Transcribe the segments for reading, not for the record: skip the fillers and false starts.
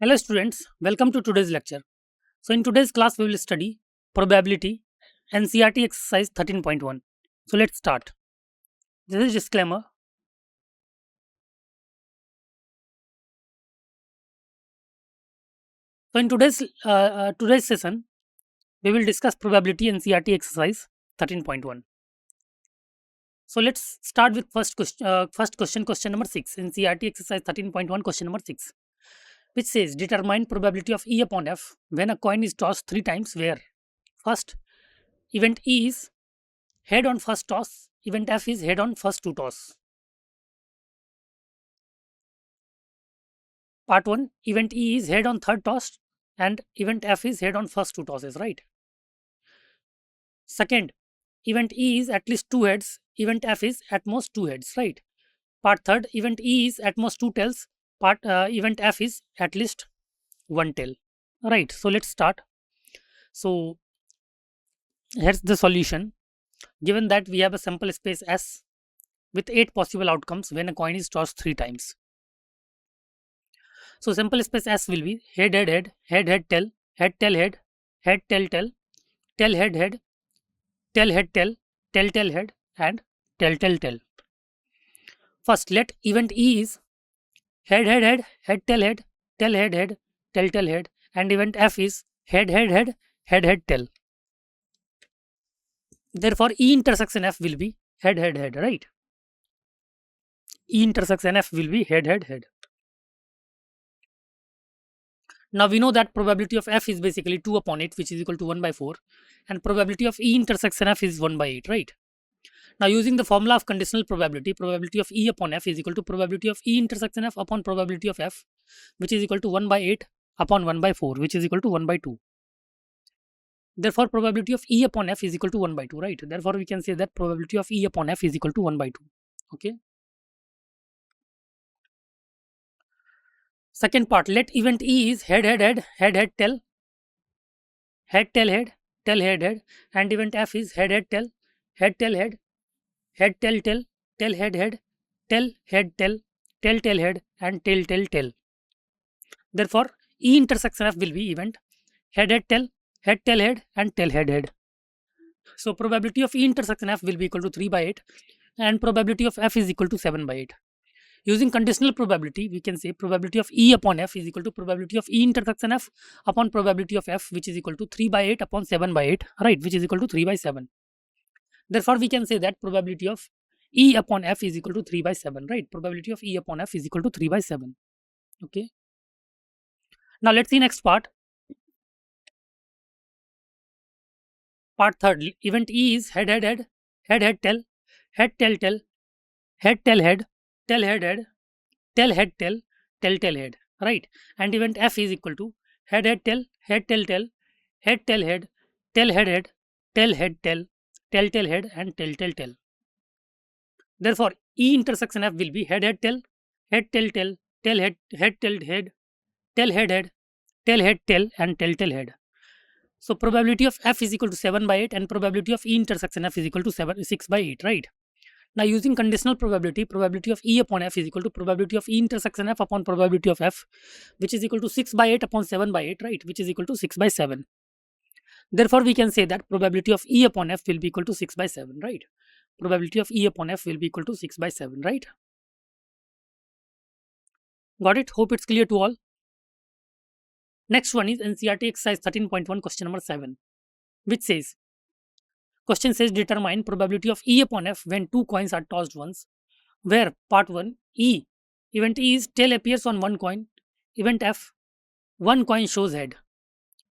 Hello students, welcome to today's lecture. So in today's class we will study probability NCERT exercise 13.1. So let's start. This is disclaimer. So in today's session we will discuss probability NCERT exercise 13.1. So let's start with question number 6, NCERT exercise 13.1, question number 6, which says determine probability of E upon F when a coin is tossed 3 times where first event E is head on first toss, event F is head on first 2 toss. Part 1, event E is head on third toss and event F is head on first 2 tosses, right? Second, event E is at least 2 heads, event F is at most 2 heads, right? Part third, event E is at most 2 tails, event F is at least 1 tail, right? So let's start. So here's the solution. Given that we have a sample space S with 8 possible outcomes when a coin is tossed 3 times. So sample space S will be head head head, head head tail, head tail head, head tail tail, tail head head, tail head tail, tail tail head, and tail tail tail. First, let event E is head head head, head tail head, tail head head, tail tail head, and event F is head head head, head head tail. Therefore, E intersection F will be head head head, right? E intersection F will be head head head. Now we know that probability of F is basically 2 upon 8, which is equal to 1 by 4, and probability of E intersection F is 1 by 8, right? Now using the formula of conditional probability, probability of E upon F is equal to probability of E intersection F upon probability of F, which is equal to 1 by 8 upon 1 by 4, which is equal to 1 by 2. Therefore, probability of E upon F is equal to 1 by 2, right? Therefore, we can say that probability of E upon F is equal to 1 by 2. Okay. Second part, let event E is head head head, head head tail, head tail head, tail head head, and event F is head head tail, head tail head, head tail tail, tail head head, tail head tail, tail tail head, and tail tail tail. Therefore, E intersection F will be event head head tail, head tail head, and tail head head. So probability of E intersection F will be equal to 3 by 8 and probability of F is equal to 7 by 8. Using conditional probability, we can say probability of E upon F is equal to probability of E intersection F upon probability of F, which is equal to 3 by 8 upon 7 by 8, right, which is equal to 3 by 7. Therefore, we can say that probability of E upon F is equal to 3 by 7, right? Probability of E upon F is equal to 3 by 7. Okay. Now let's see next part. Part third, event E is head head head, head head tail, head tail tail, head tail head, tail head head, tail head tail, tail tail head, right? And event F is equal to head head tail, head tail tail, head tail head, tail head head, tail head tail, tail tail head, and tail tail tail. Therefore, E intersection F will be head head tail, head tail tail, tail head tail head, tail head head, tail head tail, and tail tail head. So probability of F is equal to 7 by 8 and probability of E intersection F is equal to 6 by 8, right? Now using conditional probability, probability of E upon F is equal to probability of E intersection F upon probability of F, which is equal to 6 by 8 upon 7 by 8, right? Which is equal to 6 by 7. Therefore, we can say that probability of E upon F will be equal to 6 by 7, right? Probability of E upon F will be equal to 6 by 7, right? Got it? Hope it's clear to all. Next one is NCERT exercise 13.1, question number 7, which says, question says determine probability of E upon F when 2 coins are tossed once, where part 1, E, event E is tail appears on 1 coin, event F, 1 coin shows head.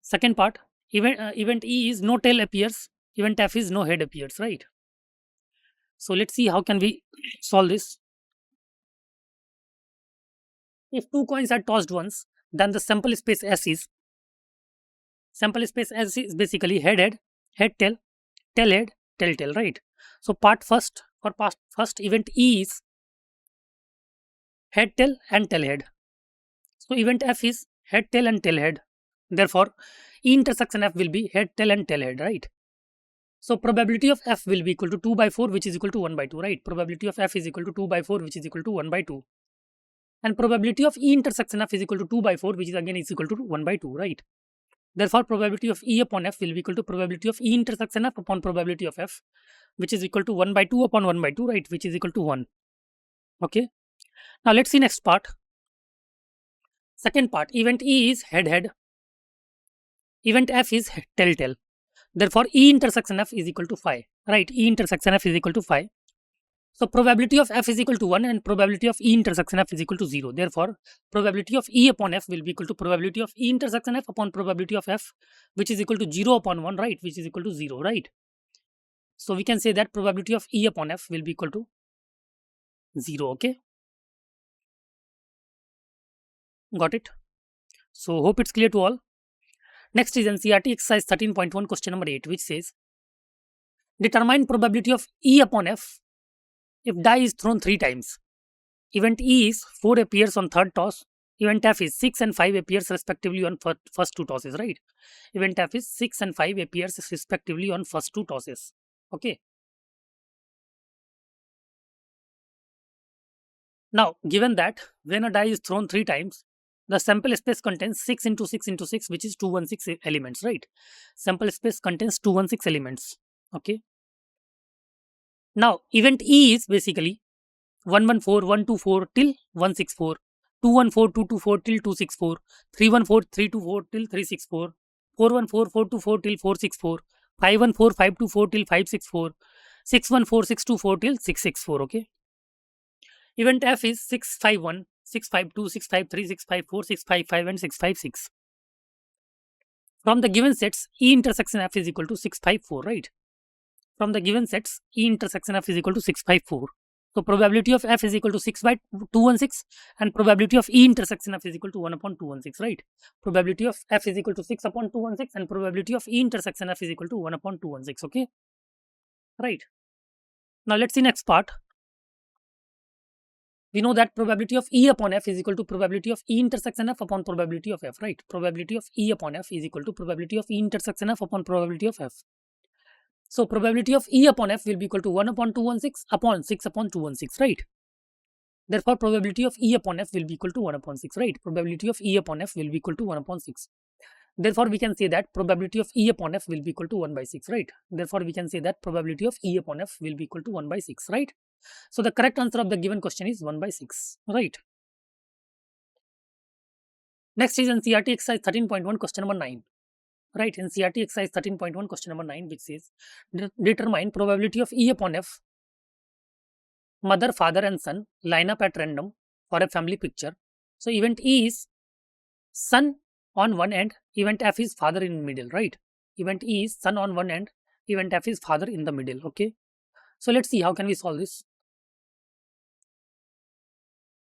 Second part, event E is no tail appears, event F is no head appears, right? So let's see how can we solve this. If 2 coins are tossed once, then the sample space S is basically head head, head tail, tail head, tail tail, right? So part first or past first event E is head tail and tail head. So event F is head tail and tail head. Therefore, E intersection F will be head tail and tail head, right? So probability of F will be equal to 2 by 4, which is equal to 1 by 2, right? Probability of F is equal to 2 by 4, which is equal to 1 by 2. and probability of E intersection F is equal to 2 by 4, which is again is equal to 1 by 2, right? Therefore, probability of E upon F will be equal to probability of E intersection F upon probability of F, which is equal to 1 by 2 upon 1 by 2, right? Which is equal to 1. Okay. Now let's see next part. Second part, event E is head-head, event F is tail-tail. Therefore, E intersection F is equal to phi, right? E intersection F is equal to phi. So, probability of F is equal to 1 and probability of E intersection F is equal to 0. Therefore, probability of E upon F will be equal to probability of E intersection F upon probability of F, which is equal to 0 upon 1, right? Which is equal to 0, right? So, we can say that probability of E upon F will be equal to 0, okay? Got it? So, hope it's clear to all. Next is NCERT exercise 13.1 question number 8, which says, determine probability of E upon F if die is thrown 3 times. Event E is 4 appears on third toss. Event F is 6 and 5 appears respectively on first 2 tosses, right? Event F is 6 and 5 appears respectively on first 2 tosses. Okay. Now, given that when a die is thrown 3 times, the sample space contains 6 into 6 into 6, which is 216 elements, right? Sample space contains 216 elements. Okay. Now, event E is basically 114, 124 till 164, 214, 224 till 264, 314, 324 till 364, 414, 424 till 464, 514, 524 till 564, 614, 624 till 664. Okay. Event F is 651, 652, 653, 654, 655, and 656. From the given sets, E intersection F is equal to 654, right? From the given sets, E intersection F is equal to 654. So, probability of F is equal to 6 by 216 and probability of E intersection F is equal to 1 upon 216, right? Probability of F is equal to 6 upon 216 and probability of E intersection F is equal to 1 upon 216, okay? Right. Now, let's see next part. We know that probability of E upon F is equal to probability of E intersection F upon probability of F, right? Probability of E upon F is equal to probability of E intersection F upon probability of F. So, probability of E upon F will be equal to 1 upon 216 upon 6 upon 216, right? Therefore, probability of E upon F will be equal to 1 upon 6, right? Probability of E upon F will be equal to 1 upon 6. Therefore, we can say that probability of E upon F will be equal to 1 by 6, right? Therefore, we can say that probability of E upon F will be equal to 1 by 6, right? So, the correct answer of the given question is 1 by 6, right? Next is NCERT exercise 13.1 question number 9, right? NCERT exercise 13.1 question number 9, which says, determine probability of E upon F, mother, father and son line up at random for a family picture. So, event E is son on one end, event F is father in middle, right? Event E is son on one end, event F is father in the middle, okay? So, let's see how can we solve this.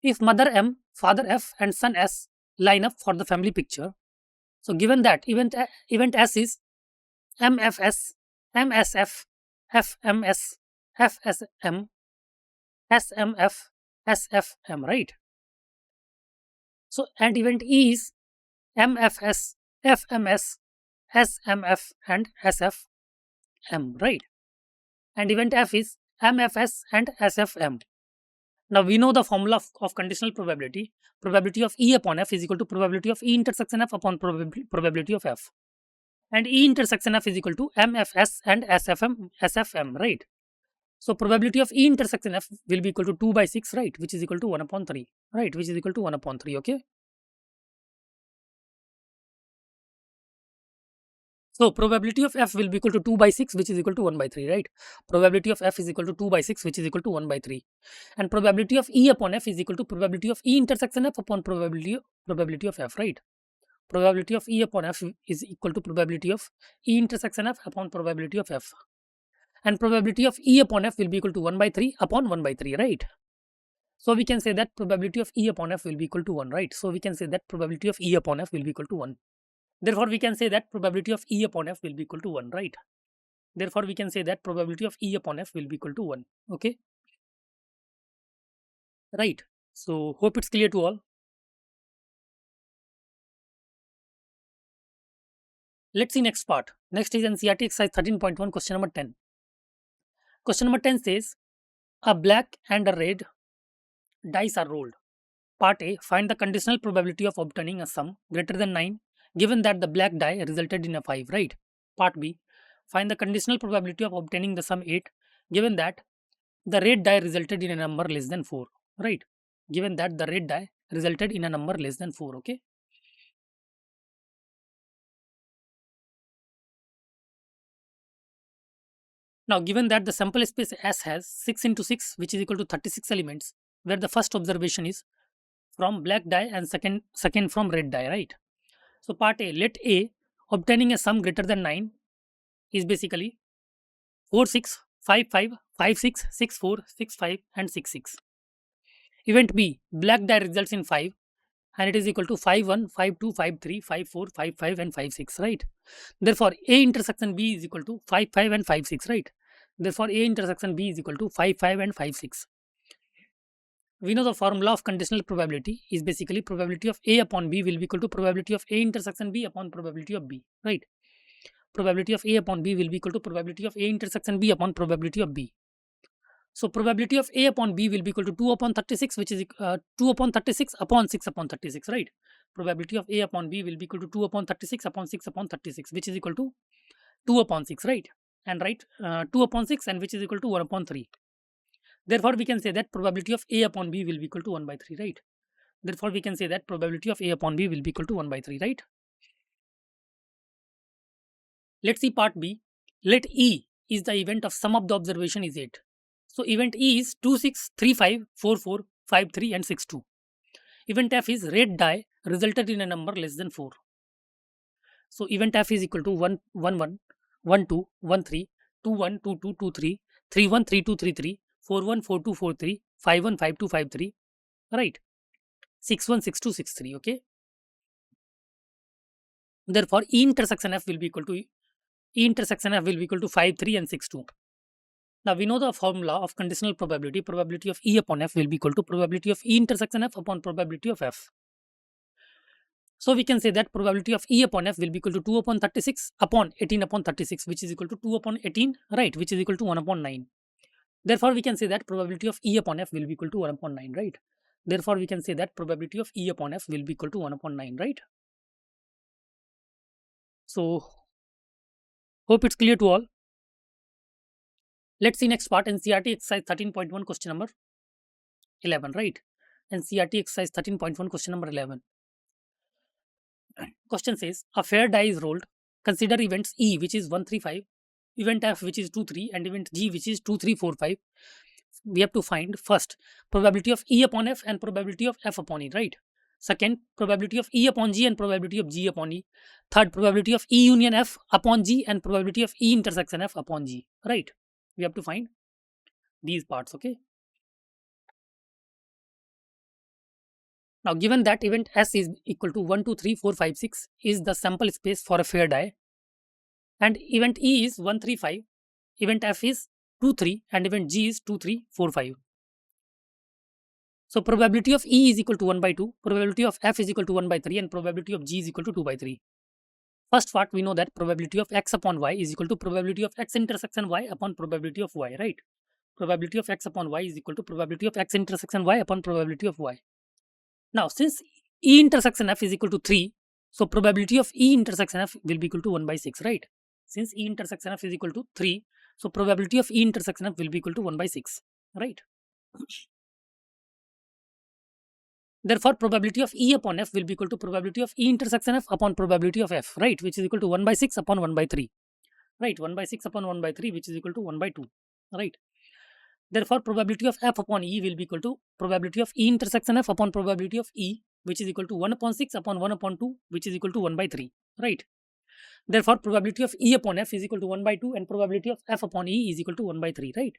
If mother M, father F and son S line up for the family picture, so given that event S is MFS, MSF, FMS, FSM, SMF, SFM, right? So, and event E is MFS, FMS, SMF, and SFM, right? And event F is MFS and SFM. Now, we know the formula of conditional probability. Probability of E upon F is equal to probability of E intersection F upon probability of F. And E intersection F is equal to MFS and SFM, right? So, probability of E intersection F will be equal to 2 by 6, right? Which is equal to 1 upon 3, right? Which is equal to 1 upon 3, okay? So, probability of F will be equal to 2 by 6, which is equal to 1 by 3, right? Probability of F is equal to 2 by 6, which is equal to 1 by 3. And probability of E upon F is equal to probability of E intersection F upon probability of F, right? Probability of E upon F is equal to probability of E intersection F upon probability of F. And probability of E upon F will be equal to 1 by 3 upon 1 by 3, right? So, we can say that probability of E upon F will be equal to 1, right? So, we can say that probability of E upon F will be equal to 1. Therefore, we can say that probability of E upon F will be equal to 1, right? Therefore, we can say that probability of E upon F will be equal to 1, okay? Right. So, hope it's clear to all. Let's see next part. Next is NCERT exercise 13.1 question number 10. Question number 10 says, a black and a red dice are rolled. Part A, find the conditional probability of obtaining a sum greater than 9 given that the black die resulted in a 5, right? Part B, find the conditional probability of obtaining the sum 8 given that the red die resulted in a number less than 4, right? Given that the red die resulted in a number less than 4, okay? Now, given that the sample space S has 6 into 6, which is equal to 36 elements, where the first observation is from black die and second from red die, right? So part A, let A obtaining a sum greater than 9 is basically 4, 6, 5, 5, 5, 6, 6, 4, 6, 5 and 6, 6. Event B, black die results in 5 and it is equal to 5, 1, 5, 2, 5, 3, 5, 4, 5, 5 and 5, 6, right? Therefore, A intersection B is equal to 5, 5 and 5, 6, right? Therefore, A intersection B is equal to 5, 5 and 5, 6. We know the formula of conditional probability is basically probability of A upon B will be equal to probability of A intersection B upon probability of B, right? Probability of A upon B will be equal to probability of A intersection B upon probability of B. So probability of A upon B will be equal to 2 upon 36, which is 2 upon 36 upon 6 upon 36, right? Probability of A upon B will be equal to 2 upon 36 upon 6 upon 36, which is equal to 2 upon 6, right? And right, 2 upon 6 and which is equal to 1 upon 3. Therefore, we can say that probability of A upon B will be equal to 1 by 3, right? Therefore, we can say that probability of A upon B will be equal to 1 by 3, right? Let's see part B. Let E is the event of sum of the observation is 8. So event E is 2, 6, 3, 5, 4, 4, 5, 3 and 6, 2. Event F is red die resulted in a number less than 4. So event F is equal to 1, 1, 1, 1, 2, 1, 3, 2, 1, 2, 2, 2, 3, 3, 1, 3, 2, 3, 3, 4, 1, 4, 2, 4, 3, 5, 1, 5, 2, 5, 3, right? 6, 1, 6, 2, 6, 3, okay? Therefore, E intersection F will be equal to E intersection F will be equal to 5, 3 and 6, 2. Now we know the formula of conditional probability. Probability of E upon F will be equal to probability of E intersection F upon probability of F. So we can say that probability of E upon F will be equal to 2 upon 36 upon 18 upon 36, which is equal to 2 upon 18, right? Which is equal to 1 upon 9. Therefore, we can say that probability of E upon F will be equal to 1 upon 9, right? Therefore, we can say that probability of E upon F will be equal to 1 upon 9, right? So, hope it's clear to all. Let's see next part, NCERT exercise 13.1 question number 11, right? NCERT exercise 13.1 question number 11. Question says, a fair die is rolled. Consider events E, which is 1, 3, 5, event F, which is 2, 3, and event G, which is 2, 3, 4, 5. We have to find first probability of E upon F and probability of F upon E, right? Second, probability of E upon G and probability of G upon E. Third, probability of E union F upon G and probability of E intersection F upon G, right? We have to find these parts, okay? Now, given that event S is equal to 1, 2, 3, 4, 5, 6 is the sample space for a fair die, and event E is 1, 3, 5, event F is 2, 3, and event G is 2, 3, 4, 5. So probability of E is equal to 1 by 2, probability of F is equal to 1 by 3, and probability of G is equal to 2 by 3. First part, we know that probability of X upon Y is equal to probability of X intersection Y upon probability of Y, right? Probability of X upon Y is equal to probability of X intersection Y upon probability of Y. Now, since E intersection F is equal to 3, so probability of E intersection F will be equal to 1 by 6, right? Since E intersection F is equal to 3, so probability of E intersection F will be equal to 1 by 6, right? Therefore, probability of E upon F will be equal to probability of E intersection F upon probability of F, right? Which is equal to 1 by 6 upon 1 by 3, right? 1 by 6 upon 1 by 3, which is equal to 1 by 2, right? Therefore, probability of F upon E will be equal to probability of E intersection F upon probability of E, which is equal to 1 upon 6 upon 1 upon 2, which is equal to 1 by 3, right? Therefore, probability of E upon F is equal to 1 by 2 and probability of F upon E is equal to 1 by 3, right?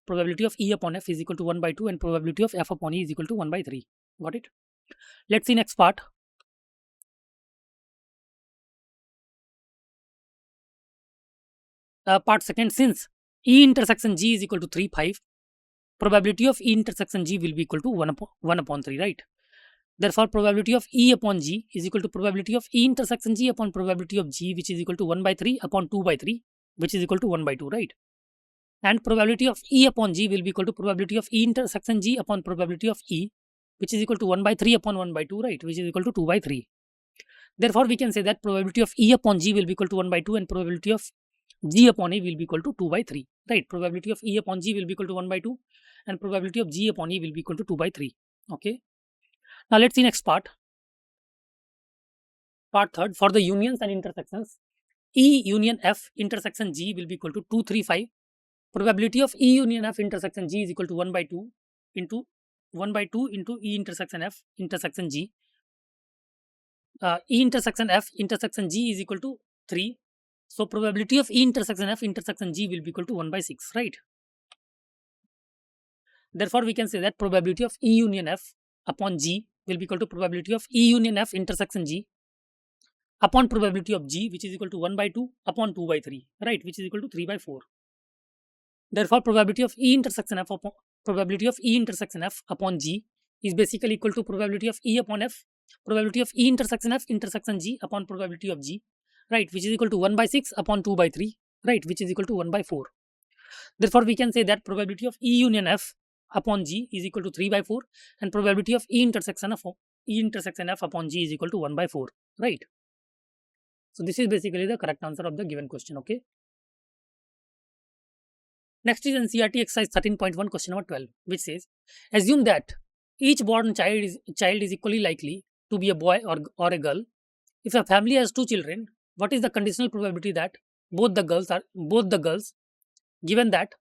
Probability of E upon F is equal to 1 by 2 and probability of F upon E is equal to 1 by 3. Got it? Let's see next part. Part second, since E intersection G is equal to 3, 5, probability of E intersection G will be equal to 1 upon 3, right? Therefore, probability of E upon G is equal to probability of E intersection G upon probability of G, which is equal to 1 by 3 upon 2 by 3, which is equal to 1 by 2, right? And probability of E upon G will be equal to probability of E intersection G upon probability of E, which is equal to 1 by 3 upon 1 by 2, right, which is equal to 2 by 3. Therefore, we can say that probability of E upon G will be equal to 1 by 2 and probability of G upon E will be equal to 2 by 3, right. Probability of E upon G will be equal to 1 by 2 and probability of G upon E will be equal to 2 by 3. Okay. Now let's see next part. Part third, for the unions and intersections, E union F intersection G will be equal to 2, 3, 5. Probability of E union F intersection G is equal to 1 by 2 into 1 by 2 into E intersection F intersection G. E intersection F intersection G is equal to 3. So probability of E intersection F intersection G will be equal to 1 by 6, right? Therefore, we can say that probability of E union F upon G will be equal to probability of E union F intersection G upon probability of G, which is equal to 1 by 2 upon 2 by 3, right, which is equal to 3 by 4. Therefore, probability of E intersection F upon probability of E intersection F upon G is basically equal to probability of E upon F, probability of E intersection F intersection G upon probability of G, right, which is equal to 1 by 6 upon 2 by 3, right, which is equal to 1 by 4. Therefore, we can say that probability of E union F upon G is equal to 3 by 4 and probability of E intersection F upon G is equal to 1 by 4, right. So this is basically the correct answer of the given question. Okay. Next is NCERT exercise 13.1 question number 12, which says, assume that each born child is equally likely to be a boy or a girl. If a family has 2 children, what is the conditional probability that both the girls, given that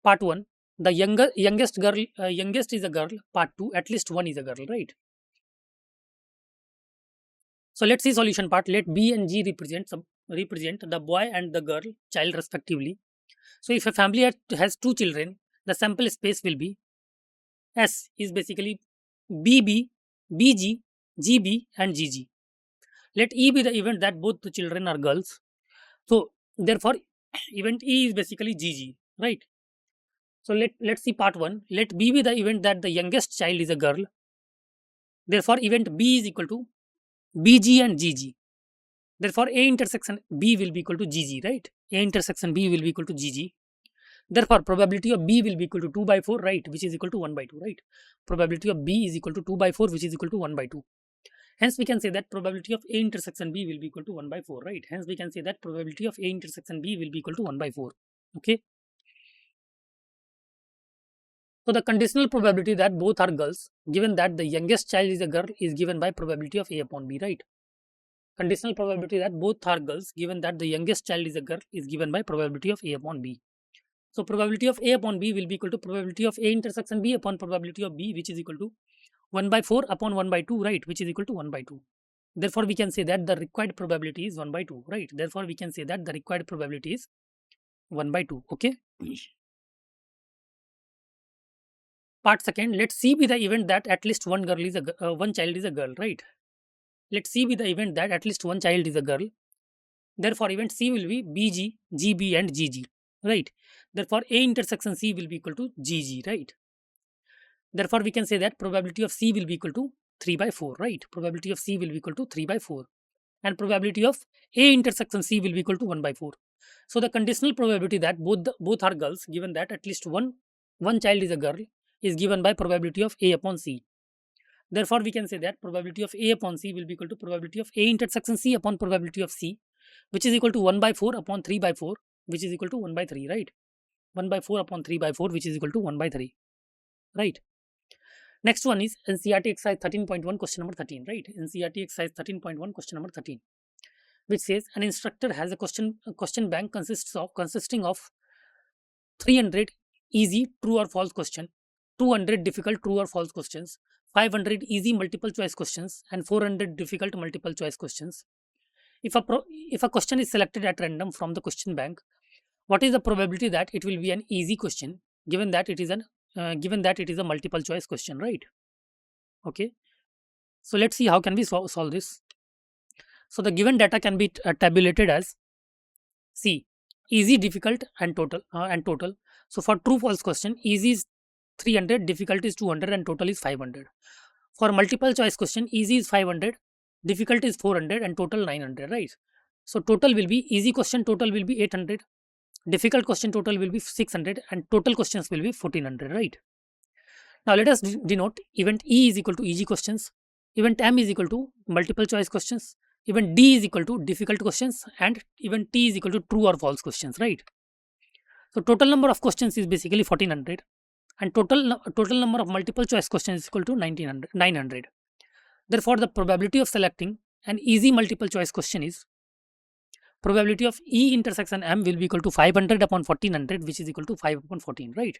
part 1, the youngest is a girl, part 2, at least one is a girl, right? So let's see solution part. Let B and G represent the boy and the girl child respectively. So if a family has 2 children, the sample space will be S is basically BB, BG, GB and GG. Let E be the event that both the children are girls. So therefore event E is basically GG, right? So let's see part 1. Let B be the event that the youngest child is a girl. Therefore event B is equal to BG and GG. Therefore A intersection B will be equal to GG, right? A intersection B will be equal to GG. Therefore probability of B will be equal to 2 by 4, right, which is equal to 1 by 2, right? Probability of B is equal to 2 by 4, which is equal to 1 by 2. Hence we can say that probability of A intersection B will be equal to 1 by 4, right? Hence we can say that probability of A intersection B will be equal to 1 by 4. Okay. So the conditional probability that both are girls, given that the youngest child is a girl, is given by probability of A upon B, right? Conditional probability that both are girls, given that the youngest child is a girl, is given by probability of A upon B. So probability of A upon B will be equal to probability of A intersection B upon probability of B, which is equal to 1 by 4 upon 1 by 2, right, which is equal to 1 by 2. Therefore, we can say that the required probability is 1 by 2, right? Therefore, we can say that the required probability is 1 by 2. Okay. Part second, let C be the event that at least one child is a girl, right? Let C be the event that at least one child is a girl. Therefore, event C will be BG, GB and GG, right? Therefore, A intersection C will be equal to GG, right? Therefore, we can say that probability of C will be equal to 3 by 4, right? Probability of C will be equal to 3 by 4. And probability of A intersection C will be equal to 1 by 4. So, the conditional probability that both are girls, given that at least one child is a girl, is given by probability of A upon C. Therefore, we can say that probability of A upon C will be equal to probability of A intersection C upon probability of C, which is equal to 1 by 4 upon 3 by 4, which is equal to 1 by 3, right? 1 by 4 upon 3 by 4, which is equal to 1 by 3, right? Next one is NCERT exercise 13.1 question number 13, right? NCERT exercise 13.1 question number 13, which says an instructor has a question bank consisting of 300 easy true or false question, 200 difficult true or false questions, 500 easy multiple choice questions, and 400 difficult multiple choice questions. If a question is selected at random from the question bank, what is the probability that it will be an easy question, given that it is a multiple choice question, right? Okay. So let's see how can we solve this. So the given data can be tabulated as C, easy, difficult, and total. So for true false question, easy is 300, difficult is 200, and total is 500. For multiple choice question, easy is 500, difficult is 400, and total 900, right? So total will be easy question total will be 800, difficult question total will be 600, and total questions will be 1400, right? Now let us denote event E is equal to easy questions, event M is equal to multiple choice questions, event D is equal to difficult questions, and event T is equal to true or false questions, right? So total number of questions is basically 1400, and total number of multiple choice questions is equal to 900. Therefore, the probability of selecting an easy multiple choice question is probability of E intersection M will be equal to 500 upon 1400, which is equal to 5 upon 14, right?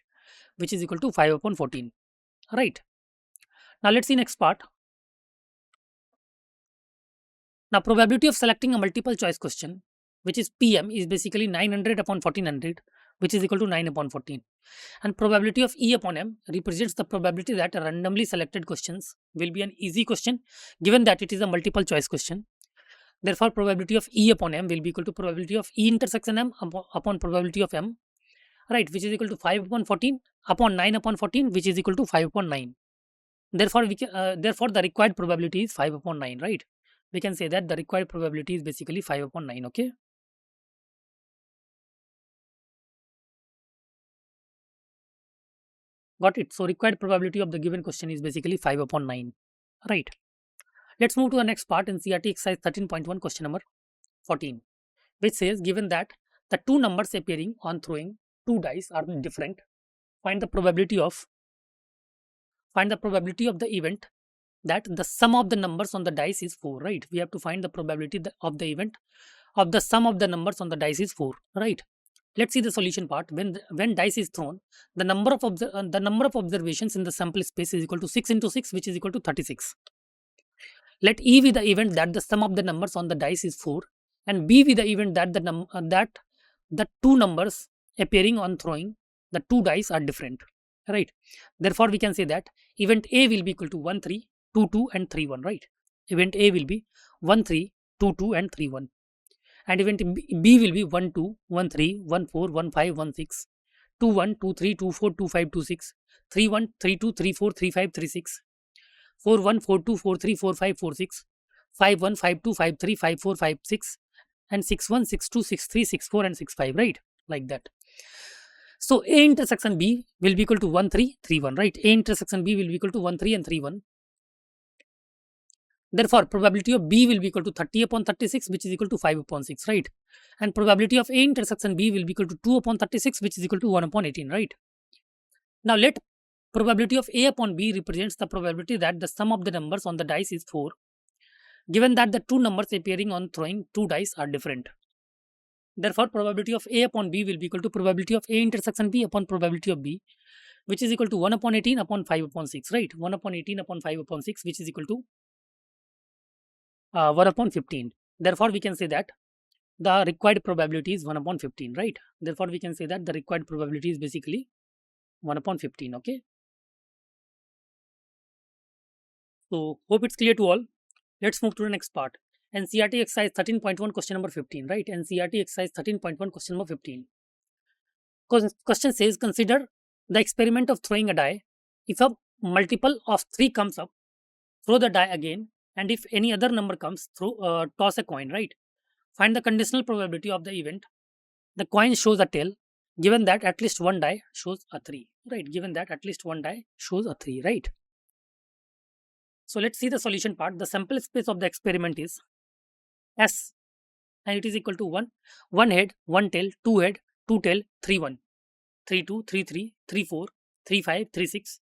Which is equal to 5 upon 14, right? Now let's see next part. Now probability of selecting a multiple choice question, which is PM, is basically 900 upon 1400, which is equal to 9 upon 14. And probability of E upon M represents the probability that randomly selected questions will be an easy question, given that it is a multiple choice question. Therefore, probability of E upon M will be equal to probability of E intersection M upon probability of M, right, which is equal to 5 upon 14 upon 9 upon 14, which is equal to 5 upon 9. Therefore, therefore the required probability is 5 upon 9, right? We can say that the required probability is basically 5 upon 9, okay? Got it? So required probability of the given question is basically 5 upon 9, right? Let's move to the next part in CRT exercise 13.1, question number 14, which says given that the two numbers appearing on throwing two dice are different, find the probability of the event that the sum of the numbers on the dice is 4, right? We have to find the probability of the event of the sum of the numbers on the dice is 4, right? Let's see the solution part. When dice is thrown, the number of observations in the sample space is equal to 6 into 6, which is equal to 36. Let E be the event that the sum of the numbers on the dice is 4, and B be the event that the two numbers appearing on throwing the two dice are different, right? Therefore, we can say that event A will be equal to 1 3 2 2 and 3 1, right? Event A will be 1 3 2 2 and 3 1, and event B will be 1 2 1 3 1 4 1 5 1 6 2 1 2 3 2 4 2 5 2 6 3 1 3 2 3 4 3 5 3 6 4 1 4 2 4 3 4 5 4 6 5 1 5 2 5 3 5 4 5 6 and 6 1 6 2 6 3 6 4 and 6 5, right? Like that. So A intersection B will be equal to 1 3 3 1, right? A intersection B will be equal to 1 3 and 3 1. Therefore, probability of B will be equal to 30 upon 36, which is equal to 5 upon 6, right? And probability of A intersection B will be equal to 2 upon 36, which is equal to 1 upon 18, right? Now let probability of A upon B represents the probability that the sum of the numbers on the dice is 4, given that the two numbers appearing on throwing two dice are different. Therefore, probability of A upon B will be equal to probability of A intersection B upon probability of B, which is equal to 1 upon 18 upon 5 upon 6, right? 1 upon 18 upon 5 upon 6, which is equal to 1 upon 15. Therefore, we can say that the required probability is 1 upon 15, right? Therefore, we can say that the required probability is basically 1 upon 15, okay? So, hope it's clear to all. Let's move to the next part. NCRT exercise 13.1, question number 15, right? NCRT exercise 13.1, question number 15. Question says, consider the experiment of throwing a die. If a multiple of 3 comes up, throw the die again, and if any other number comes, toss a coin, right? Find the conditional probability of the event. The coin shows a tail, given that at least one die shows a 3, right? Given that at least one die shows a 3, right? So let's see the solution part. The sample space of the experiment is S, and it is equal to 1 head, 1 tail, 2 head, 2 tail, 3 1, 3 2, 3 3, 3 4, 3 5, 3 6,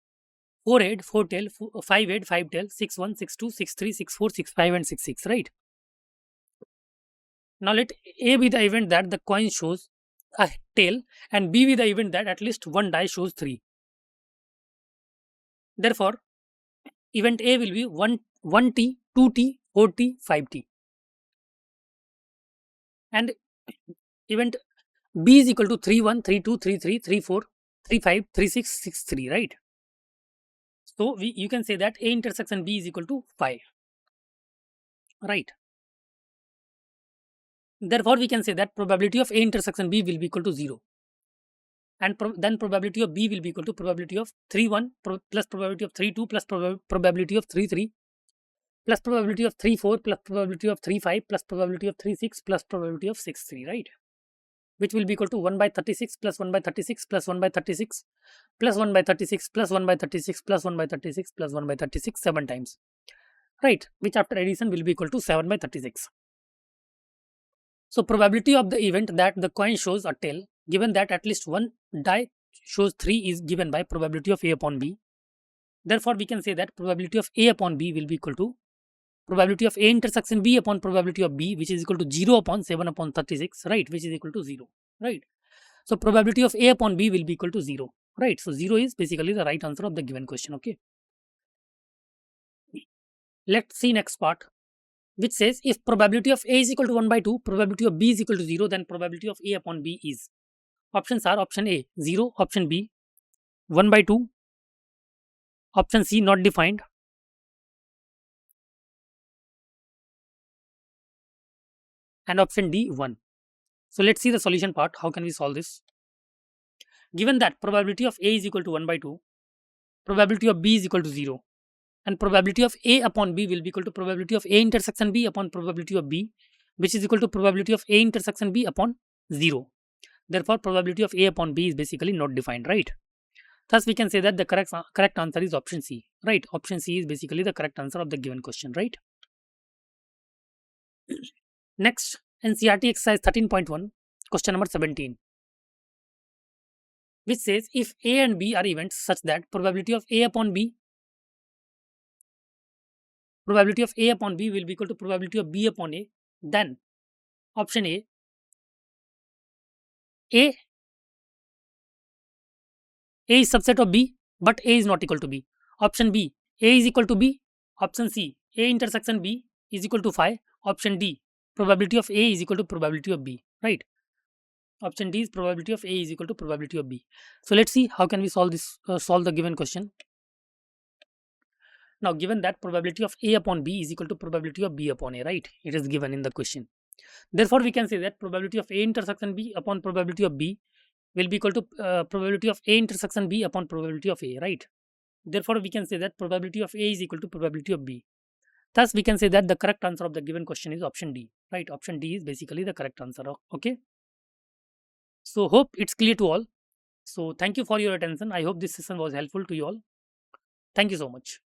4 head, 4 tail, 5 head, 5 tail, 6 1, 6 2, 6 3, 6 4, 6 5 and 6 6, right? Now let A be the event that the coin shows a tail, and B be the event that at least one die shows 3. Therefore, event A will be 1T, 2T, 4T, 5T. And event B is equal to 3 1, 3 2, 3 3, 3 4, 3 5, 3 6, 6 3, right? So you can say that A intersection B is equal to 5, right? Therefore, we can say that probability of A intersection B will be equal to 0. And then probability of B will be equal to probability of 3 1 plus probability of 3 2 plus probability of 3 3 plus probability of 3 4 plus probability of 3 5 plus probability of 3 6 plus probability of 6 3, right? which will be equal to 1 by 36 plus 1 by 36 plus 1 by 36 plus 1 by 36 plus 1 by 36 plus 1 by 36 plus 1 by 36 7 times, right, which after addition will be equal to 7 by 36. So probability of the event that the coin shows a tail, given that at least one die shows 3, is given by probability of A upon B. Therefore we can say that probability of A upon B will be equal to probability of A intersection B upon probability of B, which is equal to 0 upon 7 upon 36, right, which is equal to 0, right. So probability of A upon B will be equal to 0, right. So 0 is basically the right answer of the given question. Okay, let's see next part, which says if probability of A is equal to 1 by 2, probability of B is equal to 0, then probability of A upon B is. Options are option A 0, option B 1 by 2, option C not defined, and option D 1. So let's see the solution part. How can we solve this? Given that probability of A is equal to 1 by 2, probability of B is equal to 0, and probability of A upon B will be equal to probability of A intersection B upon probability of B, which is equal to probability of A intersection B upon 0. Therefore probability of A upon B is basically not defined, right. Thus we can say that the correct answer is option C, right. Option C is basically the correct answer of the given question, right. Next, NCERT exercise 13.1, question number 17, which says if A and B are events such that probability of A upon B will be equal to probability of B upon A, then option A is subset of B, but A is not equal to B. Option B, A is equal to B. Option C, A intersection B is equal to 5. Option D, probability of A is equal to probability of B, right. Option D is probability of A is equal to probability of B. So let's see how can we solve this, solve the given question. Now given that probability of A upon B is equal to probability of B upon A, right, it is given in the question. Therefore we can say that probability of A intersection B upon probability of B will be equal to probability of A intersection B upon probability of A, right. Therefore we can say that probability of A is equal to probability of B. Thus we can say that the correct answer of the given question is option D, right. Option D is basically the correct answer. Okay, so hope it's clear to all. So thank you for your attention. I hope this session was helpful to you all. Thank you so much.